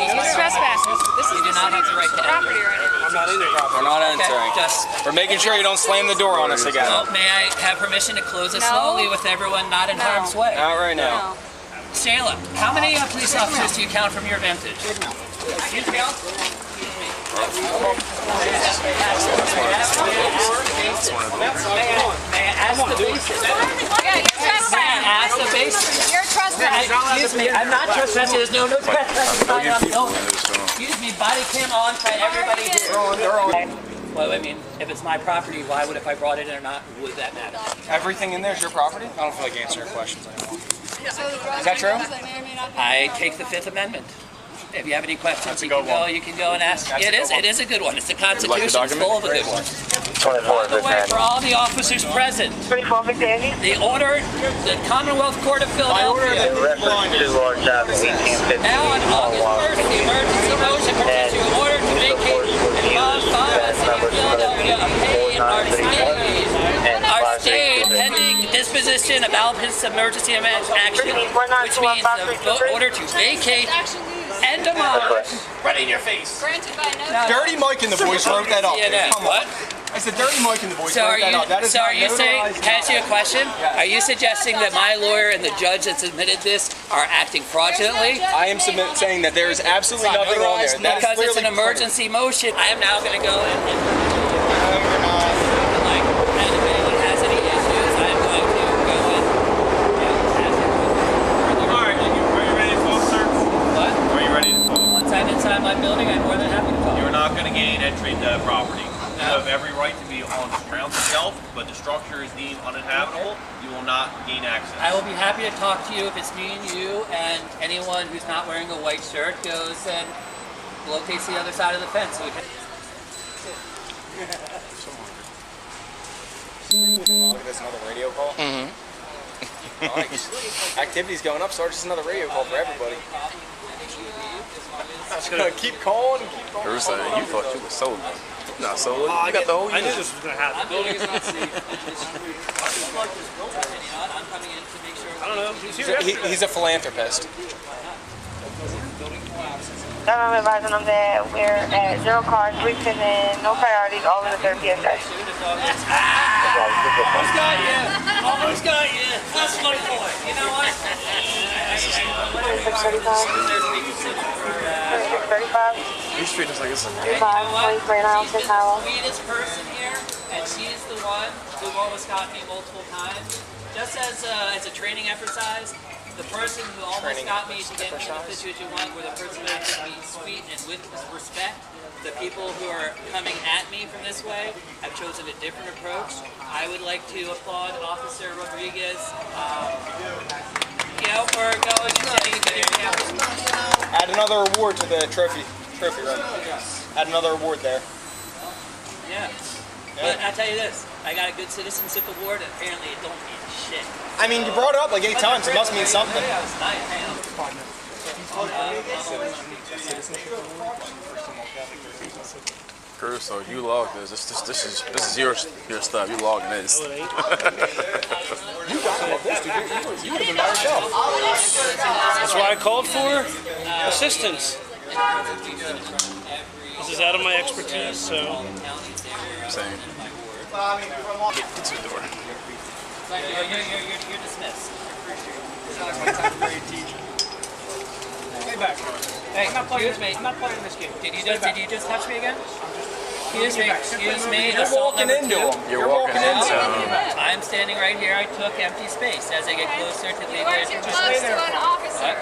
He's trespassing. You do not have the right to enter. I'm not in the property. We're not entering. Just, We're making sure you don't slam the door on us again. well, may I have permission to close it slowly with everyone not in harm's way? Not right now. Shayla, how many police officers do you count from your vantage? May I ask the basis? Yeah, you're trespassing. Ask the basis. You're trespassing. Excuse me, I'm not trespassing. There's no trespassing. Excuse me, body cam on, try everybody here. Well, I mean, if it's my property, why would, if I brought it in or not, would that matter? Everything in there is your property? I don't feel like answering questions anymore. Is that true? I take the Fifth Amendment. If you have any questions, you can go and ask. It is a good one. It's the Constitution. It's full of a good one. By the way, for all the officers present, the order, the Commonwealth Court of Philadelphia. Now on August 1st, the emergency motion pertains to an order to vacate and modify the city of Philadelphia a pay in our state pending disposition of Alpin's emergency action, which means the order to vacate and demolish. Right in your face. Granted by no. Dirty Mike and the boys wrote that up. Come on. What? I said Dirty Mike and the boys So wrote that up. That is are you saying, can I ask you a question? Are you suggesting that my lawyer and the judge that submitted this are acting fraudulently? I am saying that there is absolutely nothing wrong there. That Because it's an emergency motion. I am now going to go and like, and if anyone has any issues, I am going to go in. Alright, are you ready to talk, sir? What? Are you ready to talk? Once I'm inside my building, I'm more than happy to talk. You're not going to gain entry into the property. You have every right to be on the grounds itself, but the structure is deemed uninhabitable. You will not gain access. I will be happy to talk to you if it's me and you and anyone who's not wearing a white shirt goes and locates the other side of the fence. So we can... Look at this, another radio call. Nice. Activity's going up, so it's just another radio call for everybody. Keep calling and keep calling. Jerusalem, you thought you were sold. Not sold. You got the whole I knew this was going to happen. I'm building is not safe. I'm coming in to make sure. I don't know. He's a philanthropist. I'm advising them that we're at 0 cars, 3 and no priorities, all in the 3rd PSA. Almost got you. Almost got you. That's my boy. You know what? 635. 635. These street is like it's a 25, 23 now, 6 hours. Sweetest person here, and she's the one who almost got me multiple times. Just as a training exercise, the person who almost got me to get me in the situation one, were the person who could be sweet and with respect. The people who are coming at me from this way have chosen a different approach. I would like to applaud Officer Rodriguez, for going and setting a good example. Add another award to the trophy room. Add another award there. Yeah. But I'll tell you this, I got a good citizenship award, and apparently it don't mean shit. I mean, you brought it up like 8 times. It must mean something. Yeah, it's nice. Curve, so you logged this. This is your stuff. You logging this. You got all this, dude. You would have been by yourself. That's why I called for assistance. This is out of my expertise, so. Same. Get to the door. You're dismissed. Stay back. Hey, I'm not playing this game. Did you just touch me again? Excuse me. You're walking into him. You're walking into him. I'm standing right here. I took empty space. As I get closer to You are too close to an officer.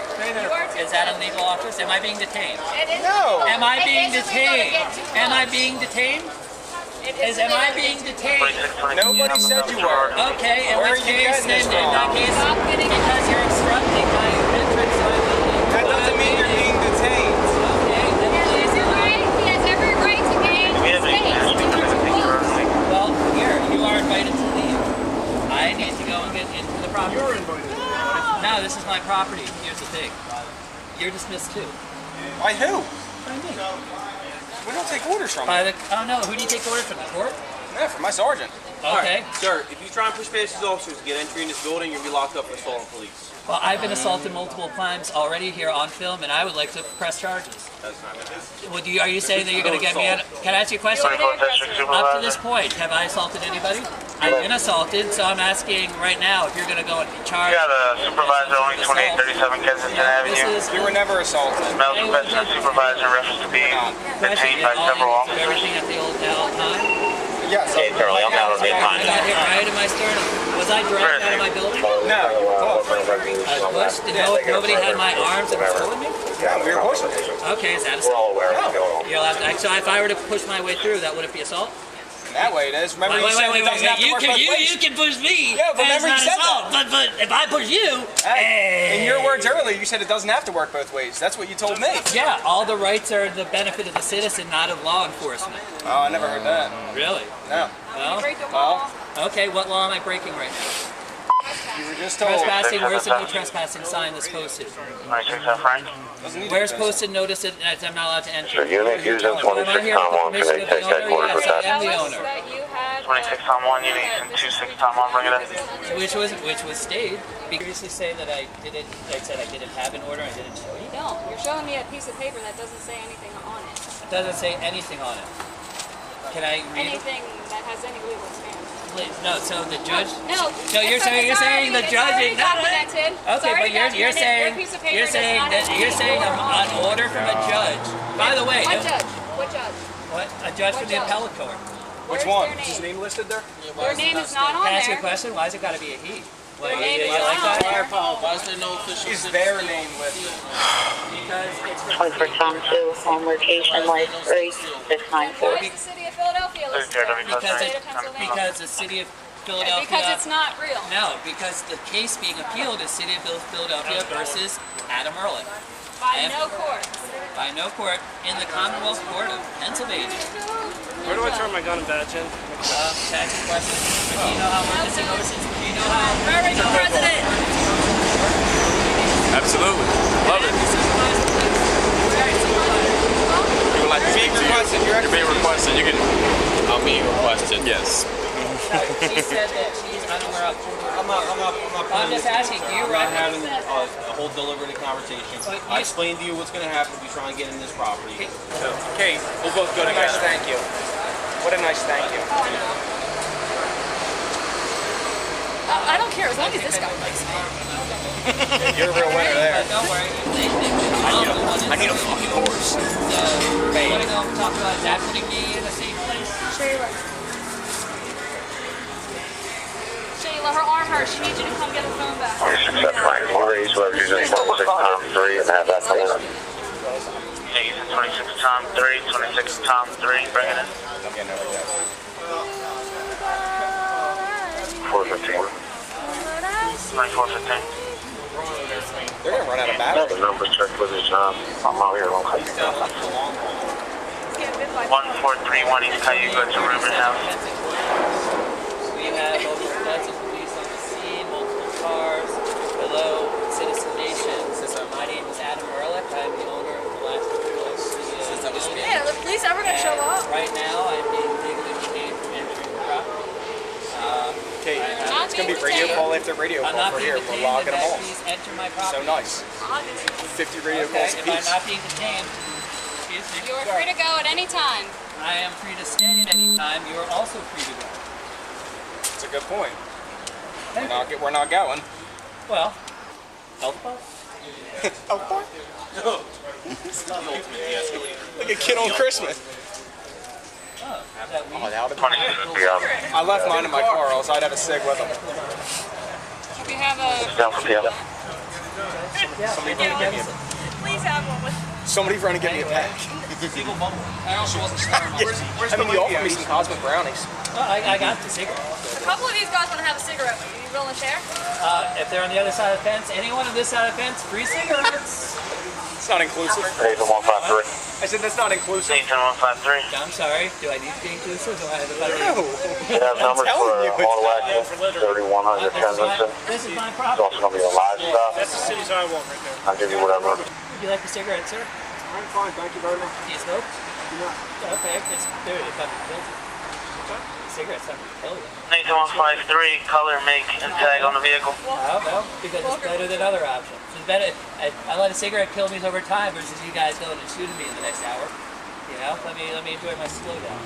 Is that a legal office? Am I being detained? It is. No. Am I being It is illegal to detained? get too Am I close. being detained? Am I being detained? Nobody said you were. Okay, in Where which are you case, getting this then in that from? case, because you're obstructing my entrance to my building. That doesn't mean you're being detained. Okay, then please. He has every right to gain space. Well, here, you are invited to leave. I need to go and get into the property. You're invited. No, this is my property. Here's the thing. You're dismissed too. By who? By me. We don't take orders from By him. the, oh no, who do you take orders from? The court? Yeah, from my sergeant. Okay. Sir, if you try and push past these officers to get entry in this building, you'll be locked up for assault on police. Well, I've been assaulted multiple times already here on film, and I would like to press charges. That's not it. Well, are you saying that you're going to get me out? Can I ask you a question? Up to this point, have I assaulted anybody? I've been assaulted, so I'm asking right now if you're going to go and charge. You got a supervisor only 2837 Kensington Avenue. You were never assaulted. Male professional supervisor reference to being detained by several officers. Everything at the old time? Yes. Hey, Charlie, I'm out of the I time. got hit right in my sternum. Was I dragged out of my building? No, you were pushed. I was pushed? Nobody had my arms and was pulling me? Yeah, we were pushing. Okay, is that We're all assault? aware of what's going on. You're allowed to, so if I were to push my way through, that wouldn't be assault? That way it is. Remember you said it doesn't have to work both ways. You can push me. Yeah, but and it's remember you not said assault. But if I push you, Hey, in your words earlier, you said it doesn't have to work both ways. That's what you told me. yeah, all the rights are the benefit of the citizen, not of law enforcement. Oh, I never heard that. Really? No. Well, Break the law. okay, what law am I breaking right now? You were just told. Trespassing, where's the new trespassing sign that's posted? 26 Frank. Where's posted notice that I'm not allowed to enter? The unit using Am I 26 here Tom with 1 the permission can of the take owner? headquarters Yes, with I that. am the Tell us owner. that you had 26 Tom 1 unit using 26 Tom 1, bring it in. Which was stayed. You previously say that I said I didn't have an order, I didn't show you. No, you're showing me a piece of paper that doesn't say anything on it. It doesn't say anything on it. Can I read it? Anything that has any legal stance. Please, no. So the judge. No. So you're saying the judge is not. documented. Okay, but you're saying an order from a judge. By the way, What judge? What judge? what a judge from the judge? appellate court. Which Where's one? their Is his name? name listed there? Their name is not on Can I ask you a there. question? Why's it got to be a he? Like, Their name is you like not on that? there. Why is there no official? Is their name listed? Because it's 24 Tom 2, home location, life 3694. Why is the city of Philadelphia listed there? because The state it, of Pennsylvania. because the city of Philadelphia. Because it's not real. No, because the case being appealed is City of Philadelphia versus Adam Ehrlich. By no court. By no court in the Commonwealth Court of Pennsylvania. Where do I turn my gun and badge in? Tax question. Do you know how emergency notices? Do you know how? Mr. President. Absolutely. Love it. You would like to speak to you. You're being requested. You can. I'm being requested. Yes. She said that she's unaware of. I'm not I'm just asking. Do you I'm not reckon? having a whole deliberative conversation. I explained to you what's going to happen if you try and get in this property. So, Kate, we'll both go what a nice together. thank you. What a nice thank you. I don't care as long as this guy likes me. You're a real winner there. Don't worry. I need a fucking horse. So, you want to go talk about that putting me in a safe place? Shayla. Shayla, her arm hurts. She needs you to come get her phone back. 26 Frank. We'll raise whoever's using 26 Tom 3 and have that come in. Yeah, using 26 Tom 3, 26 Tom 3, bring it in. 415. 2415. They're gonna run out of battery. The number check with his, I'm out here. 1431 East Cayuga to Rumors House. We have over a dozen police on the scene, multiple cars. Hello, Citizen Nation. My name is Adam Ehrlich. I'm the owner of the last building. Yeah, the police ever gonna show up? Right now, I'm being legally detained from entering the property. Kate, it's gonna be radio call after radio I'm call not for being here. We're detained, logging and them all. please enter my So property. nice. 50 radio Okay, calls if I'm apiece. not being detained, excuse me. You are free to go at any time. I am free to stay at any time. You are also free to go. That's a good point. We're not going. Well, health club? Oh, boy. Like a kid on Christmas. Oh, that we. Oh, that would've 26 PM. I left mine in my car, else I'd have a cig with them. We have a. Down for PM. Somebody run and get me Please have one with. Somebody run and get me a pack. I also wasn't starting. I mean, you offered me some cosmic brownies. I got the cigarette. A couple of these guys want to have a cigarette with you. You willing to share? If they're on the other side of the fence, anyone on this side of the fence, free cigarettes. It's not inclusive. Nathan 153. I said that's not inclusive. Nathan 153. I'm sorry. Do I need to be inclusive? Do I have to No. You have numbers for telling you it's auto accident, 3100 Kensington. This is my It's property. also going to be a live stop. That's the city sidewalk right there. I'll give you whatever. Would you like a cigarette, sir? I'm fine, thank you very much. Do you smoke? Okay, it's dude, if I'm guilty. Cigarettes never kill you. Nathan 153, color, make, and tag on the vehicle. Oh, well, because it's better than other options. It's better. I let a cigarette kill me over time versus you guys going and shooting me in the next hour. You know, let me enjoy my slowdown.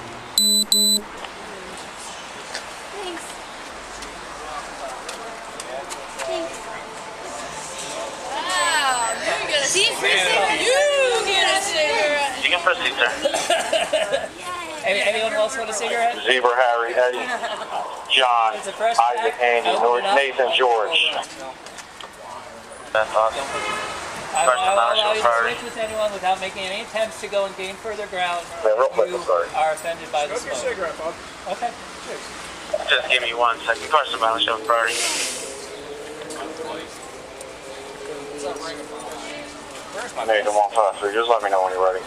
Thanks. Thanks. Wow, you get a cigarette. You get a cigarette. You can proceed, sir. Anyone else want a cigarette? Zebra, Harry, Eddie, John, It's a fresh Isaac, pack. Andy, Open it up. Nathan, George. That's awesome. I will allow you to switch with anyone without making any attempts to go and gain further ground. You are offended by the smoke. Cigarette, bud. Okay. Just give me 1 second. Question violence show priority. Nathan 153, just let me know when you're ready.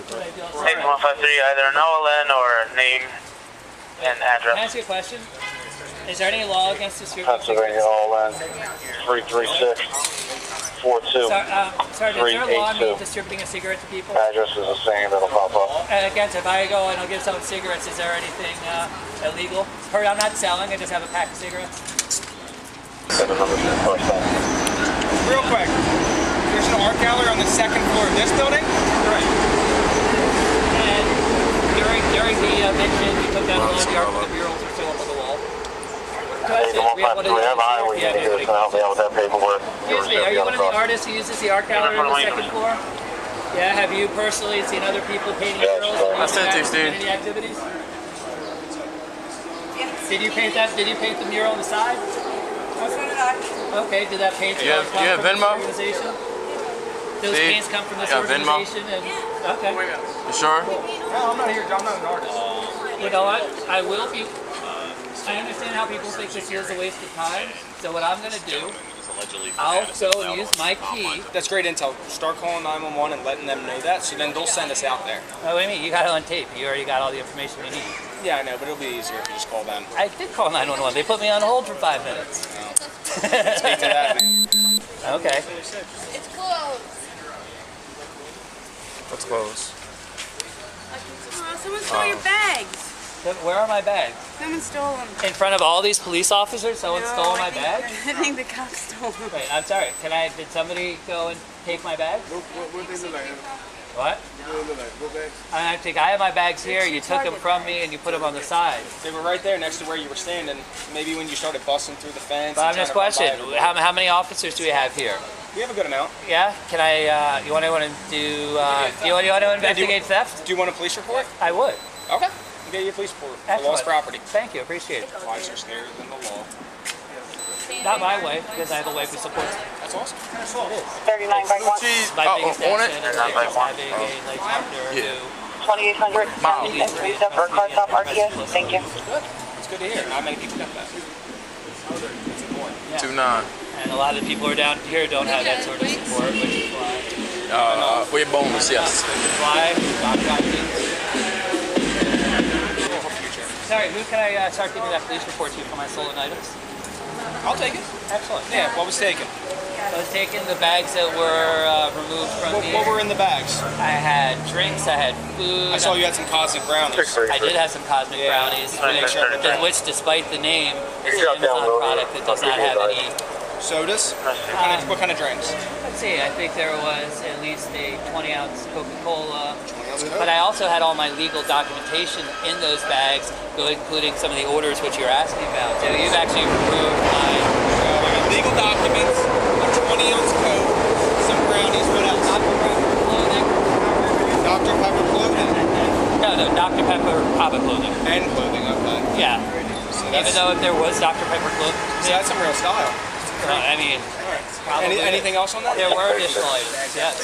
Nathan 153, either an OLN or a name and Can I address. ask you a question? Is there any law against distributing Pennsylvania cigarettes? OLN 33642. Sergeant, is there a law on me distributing a cigarette to people? Address is the same, it'll pop up. Again, if I go and I'll give someone cigarettes, is there anything illegal? I'm not selling, I just have a pack of cigarettes. Real quick, there's an art gallery on the second floor of this building? Correct. And during the mention, you took down all the art, the murals are still up on the wall. Nathan 153, I have a highway unit here to help me out with that paperwork. Excuse me, are you one of the artists who uses the art gallery on the second floor? Yeah, have you personally seen other people painting murals? I sent you, Steve. Any activities? Did you paint that? Did you paint the mural on the side? Okay, did that paint You have come from Venmo? this organization? Those Steve, paints come from this you have Venmo? organization? And, okay. You sure? No, I'm not here. I'm not an artist. You know what? I will be. I understand how people think this is a waste of time. So what I'm going to do, I'll go and use my key. That's great intel. Start calling 911 and letting them know that, so then they'll send us out there. Oh, wait a minute. You got it on tape. You already got all the information you need. Yeah, I know, but it'll be easier if you just call them. I did call 911. They put me on hold for 5 minutes. Speak to that, man. Okay. It's closed. What's close? Someone stole your bags. Where are my bags? Someone stole them. In front of all these police officers, someone stole my bag? I think the cops stole them. Wait, I'm sorry. Did somebody go and take my bag? What they look like? What? What they look like? What bags? I think I have my bags here. You took them from me and you put them on the side. They were right there next to where you were standing. Maybe when you started busting through the fence. But I'm just questioning, how many officers do we have here? We have a good amount. Yeah? Can I, you want to do, you want to investigate theft? Do you want a police report? I would. Okay. We'll get you a police report for Excellent. lost property. Thank you, appreciate it. Lives are scarier than the law. Not my wife, because I have a wife who supports me. That's awesome. It is. 39.1. Cheese. My biggest on it? asset is having a late chapter Yeah. 2800. Miles. Used up for car stop RTO. Thank you. Good. It's good to hear. Not many people got that. It's important. 29. And a lot of the people who are down here don't have that sort of support, which is why. We're bonus, yes. Which is why I'm driving. Sorry, who can I start giving that police report to for my stolen items? I'll take it. Excellent. Yeah, what was taken? I was taking the bags that were removed from What were in the bags? I had drinks, I had food. I saw you had some cosmic brownies. I did have some cosmic brownies, which despite the name, is an Amazon product that does not have any. Sodas? What kind of drinks? Let's see, I think there was at least a 20-ounce Coca-Cola. But I also had all my legal documentation in those bags, including some of the orders which you're asking about. So you've actually removed my legal documents, a 20-ounce Coke, some brownies, what else? Dr. Pepper clothing. Dr. Pepper clothing? No, Dr. Pepper Papa clothing. And clothing, okay. Yeah. So Even though if there was Dr. Pepper clothing. So that's some real style. I mean, probably. Anything else on that? There were additional items, yes.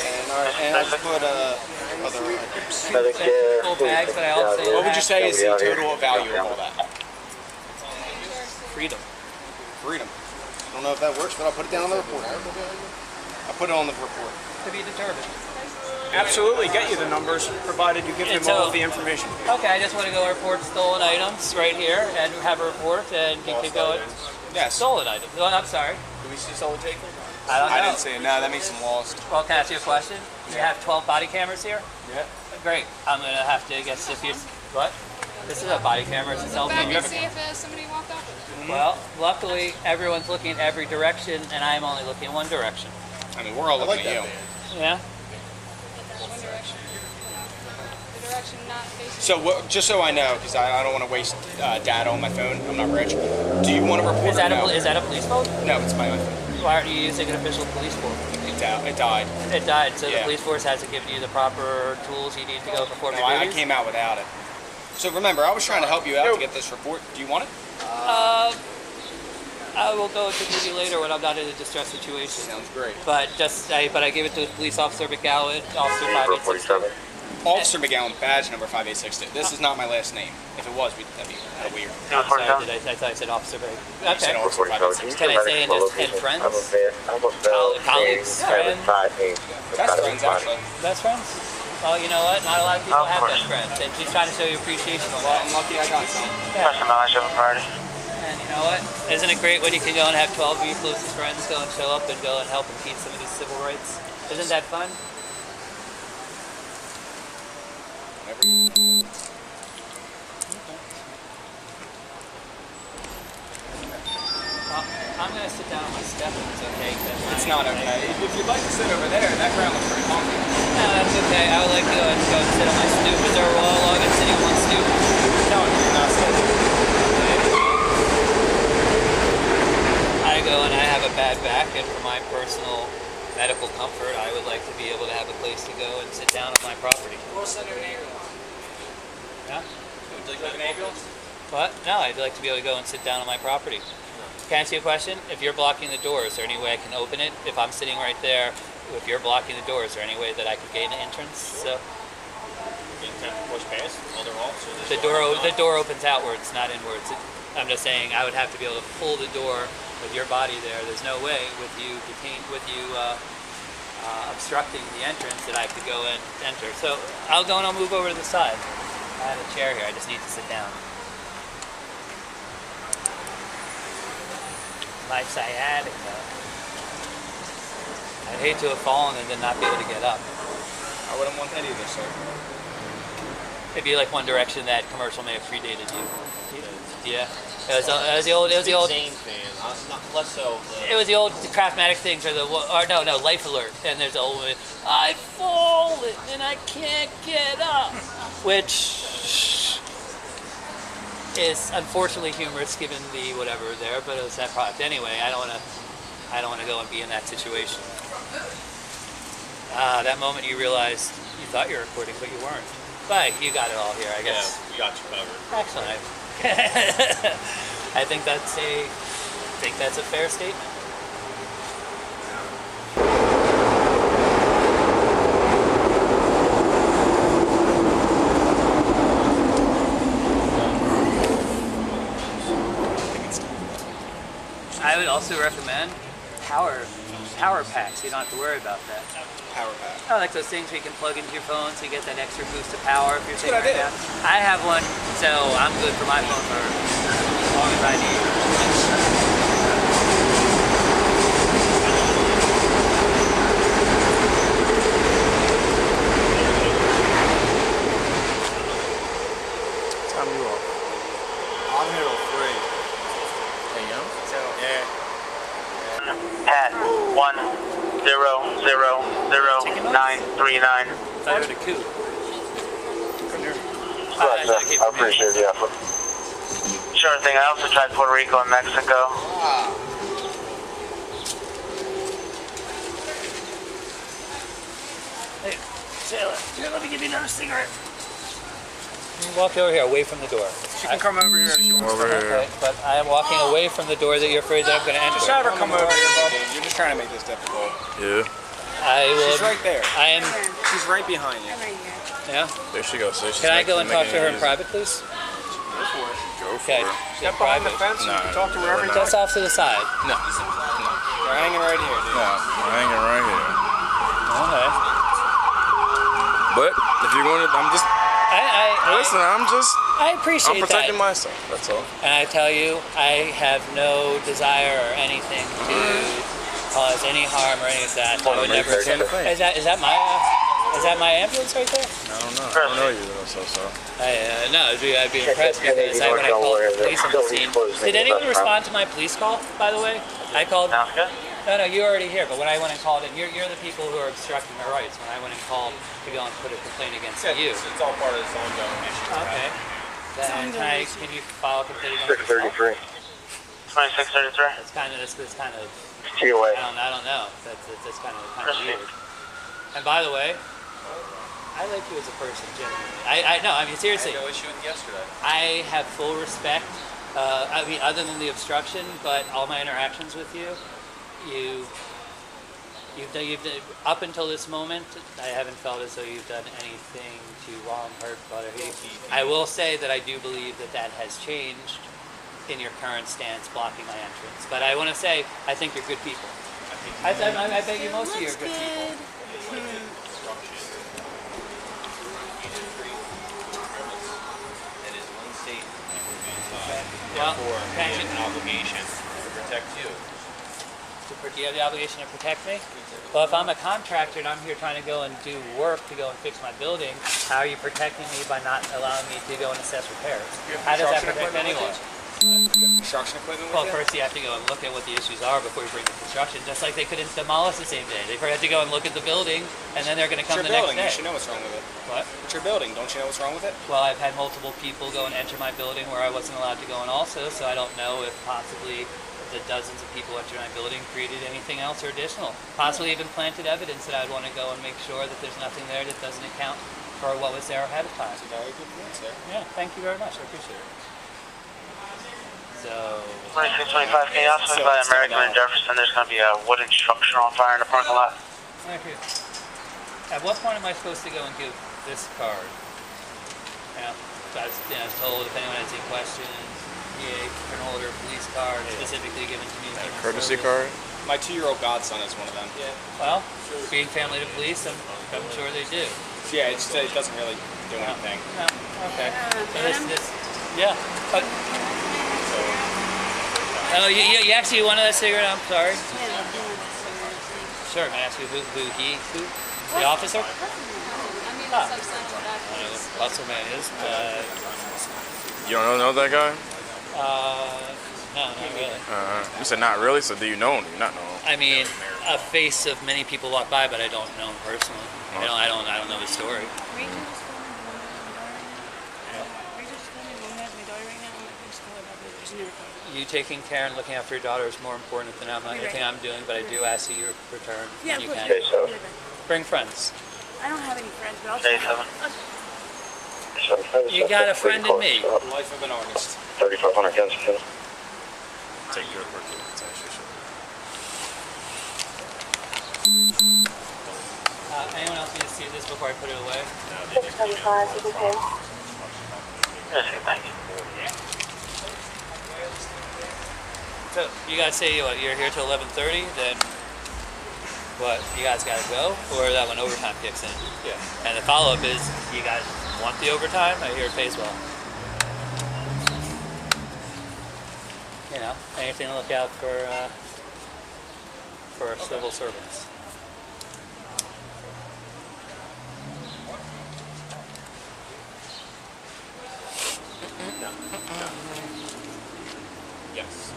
And I'll put other items. Full bags, but I also What would you say is the total value of all that? Freedom. Freedom. I don't know if that works, but I'll put it down on the report. I'll put it on the report. To be determined. Absolutely, get you the numbers, provided you give them all of the information. Okay, I just want to go report stolen items right here and have a report, and you can go. Yes. Stolen items. Oh, I'm sorry. Did we see someone take them? I don't know. I didn't see it. No, that makes them lost. Well, can I ask you a question? You have 12 body cameras here? Yeah. Great. I'm going to have to get if you What? This is a body camera. It's a cell phone. Back and see if somebody walked off with it. Well, luckily, everyone's looking in every direction, and I'm only looking in one direction. I mean, we're all looking at you. Yeah? One direction. The direction not facing. So, just so I know, because I don't want to waste data on my phone. I'm not rich. Do you want to report Is that, or no? is that a police phone? No, it's my own. Why aren't you using an official police force? It died. It died, so the Yeah. police force hasn't given you the proper tools you need to go perform No, your I duties? came out without it. So remember, I was trying to help you out to get this report. Do you want it? I will go to maybe later when I'm not in a distress situation. Sounds great. But I gave it to Police Officer McGowan, Officer 586. Officer McGowan, badge number 5862. This is not my last name. If it was, that'd be kind of weird. I'm sorry, I thought I said Officer McGowan. You said Okay. Officer 586. Can I say in friends? Colleagues? Friends? Best friends, actually. Best friends? Well, you know what? Not a lot of people have best friends. And she's trying to show you appreciation for Well, that. I'm lucky I got some. And you know what? Isn't it great when you can go and have 12 of your closest friends go and show up and go and help impede some of these civil rights? Isn't that fun? Well, I'm going to sit down on my step if it's okay. It's not okay. If you'd like to sit over there, that ground looks pretty comfy. No, that's okay. I would like to go and sit on my stoop. Is there a wall log and sitting on one stoop? No, you're not sitting. I go and I have a bad back, and for my personal medical comfort, I would like to be able to have a place to go and sit down on my property. We'll send you an ambulance. Yeah? Would you like an ambulance? What? No, I'd like to be able to go and sit down on my property. Can I ask you a question? If you're blocking the door, is there any way I can open it? If I'm sitting right there, if you're blocking the door, is there any way that I could gain an entrance? Sure. So You can push past other officers. the door opens outwards, not inwards. I'm just saying I would have to be able to pull the door with your body there. There's no way with you obstructing the entrance that I could go and enter. So I'll go and I'll move over to the side. I have a chair here. I just need to sit down. My sciatica. I'd hate to have fallen and then not be able to get up. I wouldn't want that either, sir. It'd be like One Direction, that commercial may have predated you. Yeah. It was the old. Zane fan. Not less so. It was the old Craftmatic things, or no, Life Alert. And there's the old woman. I've fallen and I can't get up, which is unfortunately humorous given the whatever there, but it was that product anyway. I don't want to go and be in that situation. That moment you realized you thought you were recording, but you weren't. But you got it all here, I guess. Yeah, we got you covered. Excellent. I think that's a fair statement. I would also recommend power packs. You don't have to worry about that. Power pack. I like those things where you can plug into your phone so you get that extra boost of power if you're sitting Good right idea. down. I have one, so I'm good for my phone for as long as I need. Time you off. I'm here till 3. There you go. So, yeah. At 1000939. I heard a coup. I appreciate the effort. Sure thing. I also tried Puerto Rico and Mexico. Hey, Sailor, here, let me give you another cigarette. Walk over here, away from the door. She can come over here if she wants to. Okay, but I am walking away from the door that you're afraid that I'm going to enter. Just have her come over here, bub. You're just trying to make this difficult. Yeah. I will. She's right there. I am. She's right behind you. Yeah. There she goes. So she's Can I go and talk to her in easy. private, please? Go for Okay. it. Step behind the fence and you can talk to her every time. Just off to the side. No. You're hanging right here, dude. No. I'm hanging right here. Okay. But if you're going to, listen, I appreciate I'm protecting that. myself. That's all. And I tell you, I have no desire or anything to cause any harm or any of that. I would never. Is that my? Is that my ambulance right there? I don't know. I don't know you though, so. No, I'd be impressed because when I called the police on the scene. Did anyone respond to my police call, by the way? I called. Sounds good. No, you're already here, but when I went and called in, you're the people who are obstructing my rights. When I went and called to go and put a complaint against you. It's all part of this ongoing issue. Okay. Then can you file a complaint against yourself? 2633. It's kind of TOA. I don't know. That's kind of weird. And by the way, I like you as a person, genuinely. I mean seriously. I had no issue with it yesterday. I have full respect. I mean, other than the obstruction, but all my interactions with you, you've done, up until this moment, I haven't felt as though you've done anything to wrong, hurt, bother, hate. I will say that I do believe that has changed in your current stance, blocking my entrance. But I want to say, I think you're good people. I bet you most of you are good people. Therefore, you have an obligation to protect you. Do you have the obligation to protect me? Well, if I'm a contractor and I'm here trying to go and do work to go and fix my building, how are you protecting me by not allowing me to go and assess repairs? How does that protect anyone? Construction equipment with Well, you? first you have to go and look at what the issues are before you bring the construction, just like they couldn't demolish the same day. They have to go and look at the building, and then they're going to come It's the your next building. day. You should know what's wrong with it. What? It's your building. Don't you know what's wrong with it? Well, I've had multiple people go and enter my building where I wasn't allowed to go in also, so I don't know if possibly the dozens of people enter my building created anything else or additional. Possibly even planted evidence that I'd want to go and make sure that there's nothing there that doesn't account for what was there ahead of time. That's a very good point, sir. Yeah, thank you very much. I appreciate it. So... 2625, can you also by American and Jefferson, there's going to be a wooden structure on fire in the parking lot? Thank you. At what point am I supposed to go and give this card? I was told if anyone has any questions, an older police card specifically given to me. A courtesy card? My 2-year-old godson is one of them. Yeah. Well, being family to police, I'm sure they do. Yeah, it doesn't really do anything. No. Okay. So this, yeah. But, oh, you actually wanted that cigarette? I'm sorry. Sure. Can I ask you who? The officer? I mean, that's substantial I don't know what Muscle Man is. You don't know that guy? No, not really. You said not really, so do you know him? Do you not know him? I mean, a face of many people walk by, but I don't know him personally. I don't know the story. You taking care and looking after your daughter is more important than anything I'm doing, but I do ask that you return when you can. Bring friends. I don't have any friends, but I'll You got a friend in me. Life of an artist. 3500 Kensington. Take your work. Anyone else need to see this before I put it away? 675, you can Yes, thank you. So you guys say you're here till 11:30, then what? You guys gotta go, or that when overtime kicks in? Yeah. And the follow-up is, you guys want the overtime? I hear it pays well. You know, anything to look out for civil servants. Yes.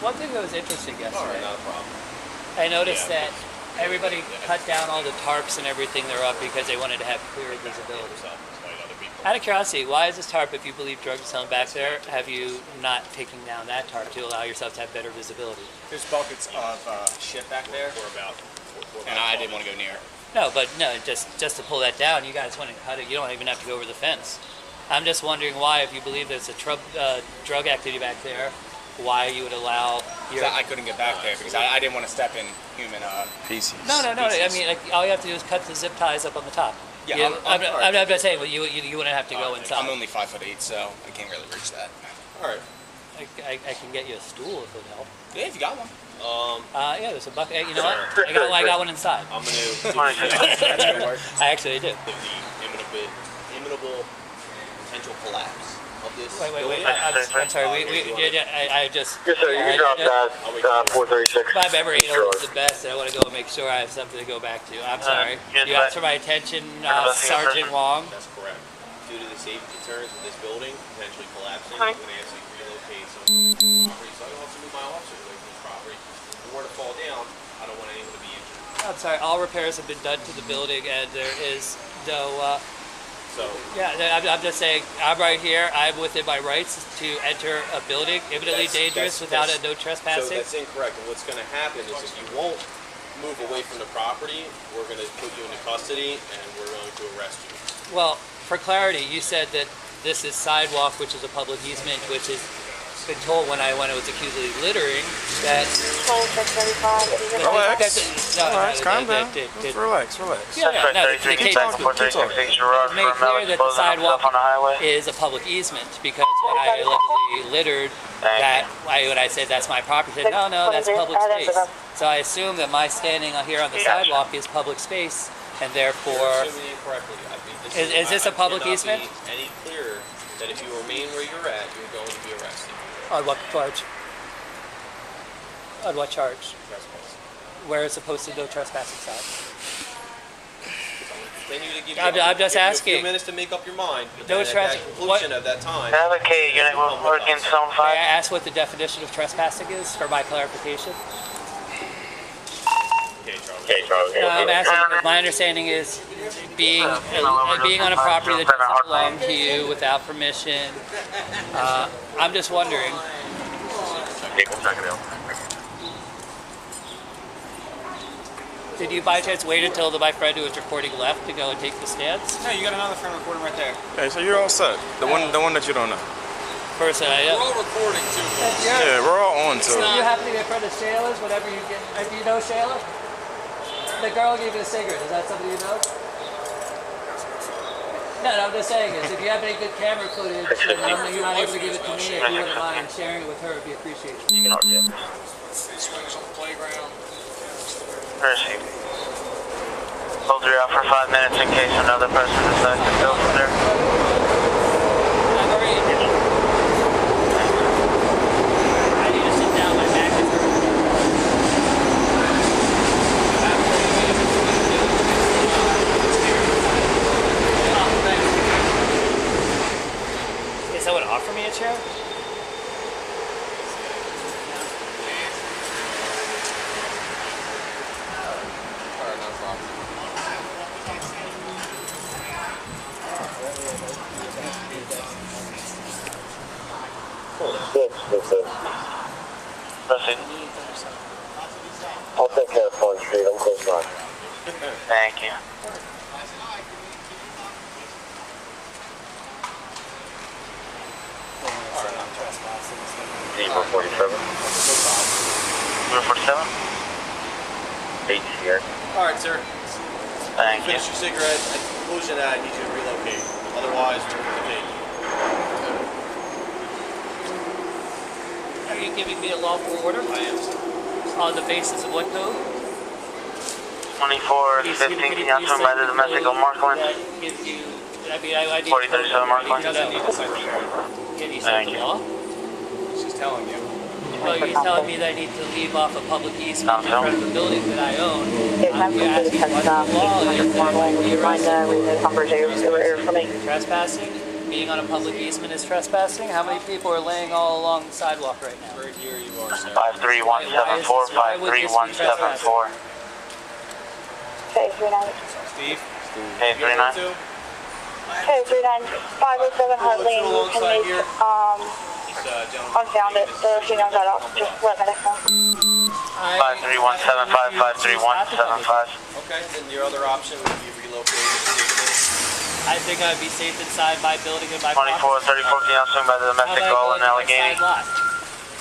One thing that was interesting All right, yesterday, not a problem. I noticed Yeah. that everybody cut down all the tarps and everything they're up because they wanted to have clear visibility. Out of curiosity, why is this tarp, if you believe drugs are selling back there, have you not taken down that tarp to allow yourself to have better visibility? There's buckets of shit back there, and I didn't want to go near it. No, but no, just to pull that down, you guys went and cut it. You don't even have to go over the fence. I'm just wondering why, if you believe there's a drug activity back there, why you would allow your... I couldn't get back there because I didn't want to step in human Pieces. No. pieces. I mean, like, all you have to do is cut the zip ties up on the top. Yeah, I'm not saying, but you wouldn't have to go inside. I'm only 5'8", so I can't really reach that. All right. I can get you a stool if it would help. Yeah, if you got one. Yeah, there's a bucket. You know what? I got one inside. I'm going to I actually do. the imitable potential collapse. of this Wait. building. I'm sorry. I just. Yes, sir. You dropped that 436. My memory ain't always the best, and I want to go and make sure I have something to go back to. I'm sorry. You asked for my attention, Sergeant Wong. That's correct. Due to the safety concerns of this building potentially collapsing, I'm going to ask you to relocate some property. So I can also move my officers away from this property. If it were to fall down, I don't want anyone to be injured. I'm sorry. All repairs have been done to the building, and there is no. So I'm just saying. I'm right here. I'm within my rights to enter a building imminently dangerous without a no trespassing. So that's incorrect. And what's going to happen is if you won't move away from the property, we're going to put you into custody and we're going to arrest you. Well, for clarity, you said that this is sidewalk, which is a public easement, which has been told when I was accused of littering that. Relax, calm down. Relax. Yeah, no, the case was made clear that the sidewalk is a public easement because when I allegedly littered, when I said that's my property, said no, that's public space. So I assume that my standing here on the sidewalk is public space, and therefore. You're assuming incorrectly. Is this a public easement? Any clearer that if you remain where you're at, you're going to be arrested. On what charge? On what charge? Trespass. Where is supposed to no trespassing sign? Continue to give I'm just give you asking. a few minutes to make up your mind. But No then at trespass. that conclusion of that time. Advocate unit will work in zone May 5. I ask what the definition of trespassing is for my clarification? Okay, Charlie. No, I'm asking because my understanding is being on a property that doesn't belong to you without permission. I'm just wondering. Did you by chance wait until my friend who was recording left to go and take the stance? No, you got another friend recording right there. Okay, so you're all set. The one that you don't know. Person, I am. We're all recording too. Yeah, we're all on to it. You happen to be a friend of Shayla's, whatever you get. Do you know Shayla? The girl gave you a cigarette. Is that somebody you know? No, I'm just saying is if you have any good camera footage and you're not able to give it to me, if you wouldn't mind sharing it with her, it'd be appreciated. You can argue. Swings on the playground. Received. Hold her out for 5 minutes in case another person decides to go from there. I'm already. I need to sit down. My back is hurting. Can someone offer me a chair? Proceed. I'll take care of Pond Street. I'm close by. Thank you. Zebra 47. Zebra 47? 8 here. Alright, sir. Thank you. Finish your cigarette. At the conclusion of that, I need you to relocate. Otherwise, we're going to take you. Are you giving me a lawful order? I am, sir. On the basis of what code? 24-15, canceled by the domestic on Markland. That gives you, I mean, I need 4037 Markland. Can you cite the law? She's telling you. Well, you're telling me that I need to leave off a public easement in front of the building that I own. It's time for You're the asking what the law is. would you mind reading the conversation for me? Trespassing? Being on a public easement is trespassing? How many people are laying all along the sidewalk right now? Right here you are, sir. 53174, 53174. Okay, 39. Steve? Hey, 39. Okay, 39. 507 Hartley, you can make, unfound it. The female got off. Just let me know. 53175, 53175. Okay, then your other option would be relocated. I think I'd be safe inside my building and my 2434, canceled by the domestic call in Allegheny.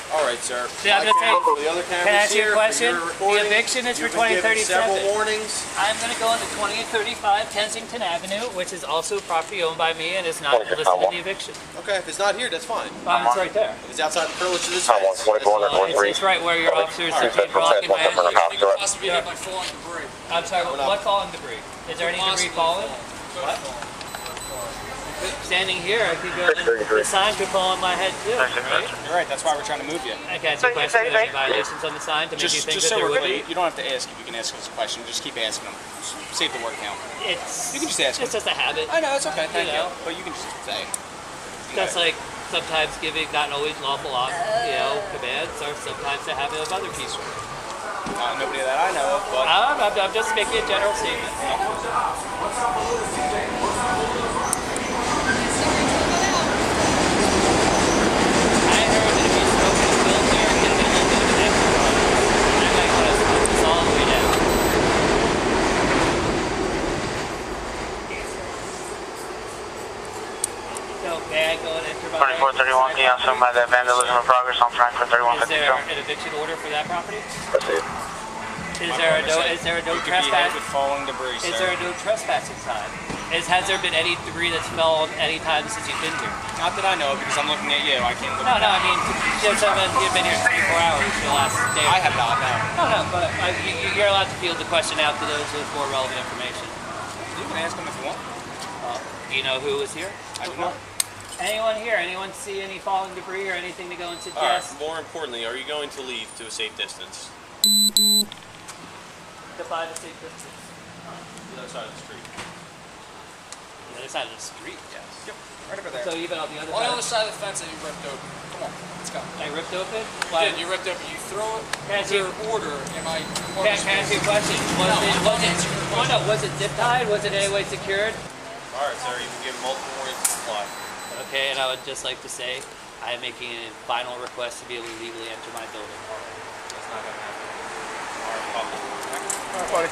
Alright, sir. See, I'm just saying, The other can I ask you a question? The eviction is for 2037. Several warnings. I'm going to go on to 2035 Kensington Avenue, which is also property owned by me and is not listed in the eviction. Okay, if it's not here, that's fine. It's right there. If it's outside the privilege of this Tom fence. 124, It's right where your officers are blocking my entry. Possibly by falling debris. I'm sorry, what falling debris? Is there any debris falling? What? standing here, I could go, the sign could fall on my head too, right? You're right. That's why we're trying to move you. I can ask you a question. Are there any violations on the sign to make you think Just that so there we're would be? clear, you don't have to ask if you can ask us a question. Just keep asking them. Save the word count. You can just ask It's just a habit. I know, it's okay. Thank you. know? But you can just say. Just like sometimes giving not always lawful, commands, or sometimes the habit of other people. Nobody that I know of, but... I'm just making a general statement. I heard that if you smoke in a filter, it can be a little bit of an extra one. I might want to smoke this all the way down. So, may I go and enter my... 2431, can you also by the vandalism of progress on Franklin 3152? Is there an eviction order for that property? Proceed. Is there a no trespass? With falling debris, Is there a no trespassing sign? Has there been any debris that's fell any time since you've been here? Not that I know of, because I'm looking at you. I can't look No, at I mean, you've been here 24 hours for the last day. I have not, no. No, but you're allowed to field the question out to those with more relevant information. You can ask them if you want. Do you know who was here? I do not. Anyone here? Anyone see any falling debris or anything to go and suggest? More importantly, are you going to leave to a safe distance? Define a safe distance. The other side of the street. The other side of the street, yes. Yep, right over there. So even on the other On side? the other side of the fence that you ripped open. Come on, let's go. I ripped open? Yeah, you ripped open. You throw it. Can I ask you- Your order. Am I? Can I ask you a question? Was it zip tied? Was it in any way secured? Alright, sir, you can give multiple warnings to comply. Okay, and I would just like to say, I am making a final request to be able to legally enter my building. That's not going to happen. Alright, All right, buddy.